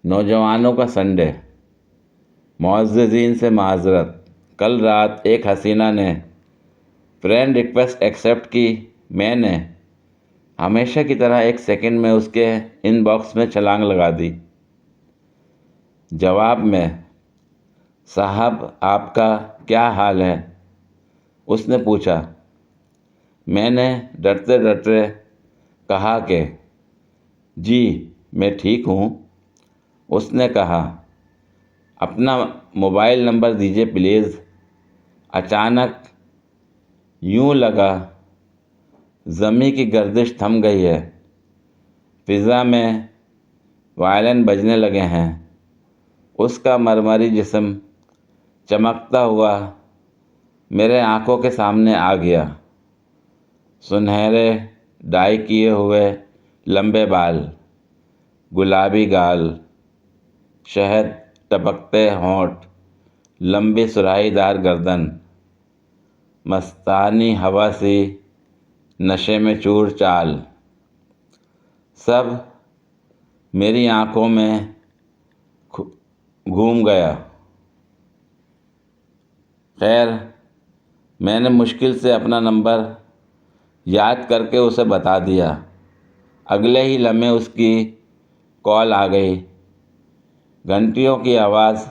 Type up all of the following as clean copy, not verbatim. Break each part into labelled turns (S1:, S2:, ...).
S1: نوجوانوں کا سنڈے۔ معززین سے معذرت، کل رات ایک حسینہ نے فرینڈ ریکویسٹ ایکسیپٹ کی۔ میں نے ہمیشہ کی طرح ایک سیکنڈ میں اس کے ان باکس میں چھلانگ لگا دی۔ جواب میں، صاحب آپ کا کیا حال ہے؟ اس نے پوچھا۔ میں نے ڈرتے ڈرتے کہا کہ جی میں ٹھیک ہوں۔ اس نے کہا، اپنا موبائل نمبر دیجیے پلیز۔ اچانک یوں لگا زمیں کی گردش تھم گئی ہے، فضا میں وائلن بجنے لگے ہیں۔ اس کا مرمری جسم چمکتا ہوا میرے آنکھوں کے سامنے آ گیا۔ سنہرے ڈائی کیے ہوئے لمبے بال، گلابی گال، شہد ٹپکتے ہونٹ، لمبی سراہی دار گردن، مستانہ ہوا سی نشے میں چور چال، سب میری آنکھوں میں گھوم گیا۔ خیر، میں نے مشکل سے اپنا نمبر یاد کر کے اسے بتا دیا۔ اگلے ہی لمحے اس کی کال آ گئی۔ گھنٹیوں کی آواز،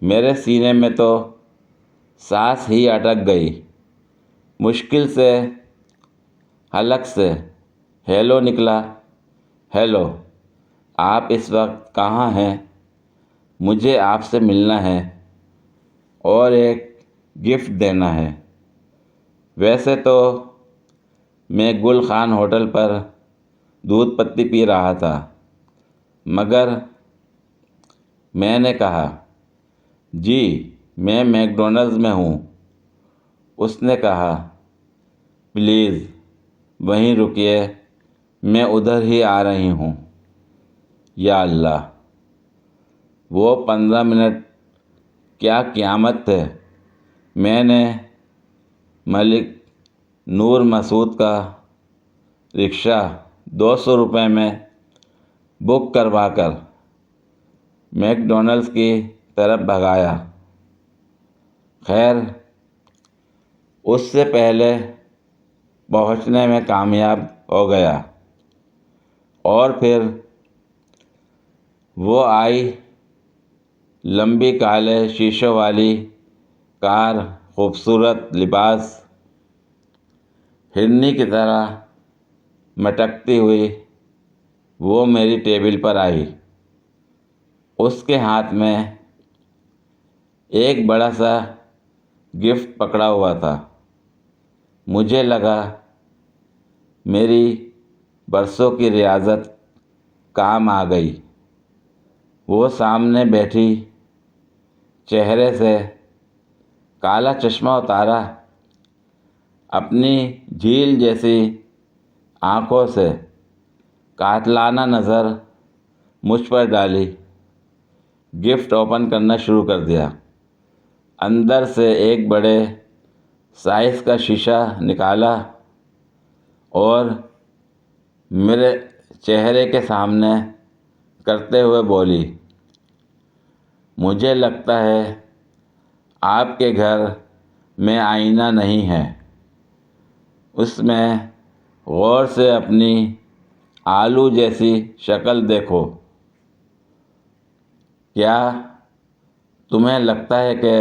S1: میرے سینے میں تو سانس ہی اٹک گئی۔ مشکل سے حلق سے ہیلو نکلا۔ ہیلو، آپ اس وقت کہاں ہیں؟ مجھے آپ سے ملنا ہے اور ایک گفٹ دینا ہے۔ ویسے تو میں گل خان ہوٹل پر دودھ پتی پی رہا تھا، مگر میں نے کہا، جی میں میک ڈونلڈز میں ہوں۔ اس نے کہا، پلیز وہیں رکیے، میں ادھر ہی آ رہی ہوں۔ یا اللہ، وہ 15 منٹ کیا قیامت تھے۔ میں نے ملک نور مسعود کا رکشہ 200 روپے میں بک کروا کر میک ڈونلڈز کی طرف بھگایا۔ خیر، اس سے پہلے پہنچنے میں کامیاب ہو گیا، اور پھر وہ آئی، لمبی کالے شیشوں والی کار، خوبصورت لباس، ہرنی کی طرح مٹکتی ہوئی وہ میری ٹیبل پر آئی۔ اس کے ہاتھ میں ایک بڑا سا گفٹ پکڑا ہوا تھا۔ مجھے لگا میری برسوں کی ریاضت کام آ گئی۔ وہ سامنے بیٹھی، چہرے سے کالا چشمہ اتارا، اپنی جھیل جیسی آنکھوں سے قاتلانہ نظر مجھ پر ڈالی۔ گفٹ اوپن کرنا شروع کر دیا۔ اندر سے ایک بڑے سائز کا شیشہ نکالا اور میرے چہرے کے سامنے کرتے ہوئے بولی، مجھے لگتا ہے آپ کے گھر میں آئینہ نہیں ہے، اس میں غور سے اپنی آلو جیسی شکل دیکھو۔ کیا تمہیں لگتا ہے کہ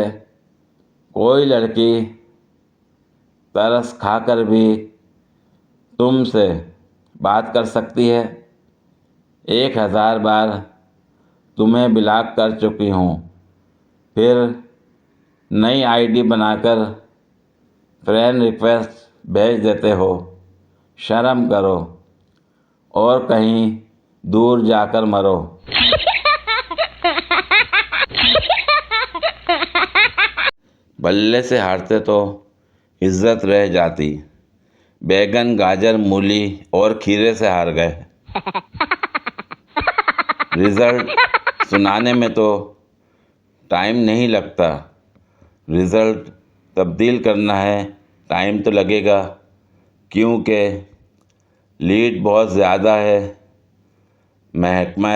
S1: کوئی لڑکی ترس کھا کر بھی تم سے بات کر سکتی ہے؟ 1000 بار تمہیں بلاک کر چکی ہوں، پھر نئی آئی ڈی بنا کر فرینڈ ریکویسٹ بھیج دیتے ہو۔ شرم کرو اور کہیں دور جا کر مرو۔ بلے سے ہارتے تو عزت رہ جاتی۔ بیگن، گاجر، مولی اور کھیرے سے ہار گئے۔ رزلٹ سنانے میں تو ٹائم نہیں لگتا، رزلٹ تبدیل کرنا ہے ٹائم تو لگے گا، کیونکہ لیڈ بہت زیادہ ہے۔ محکمہ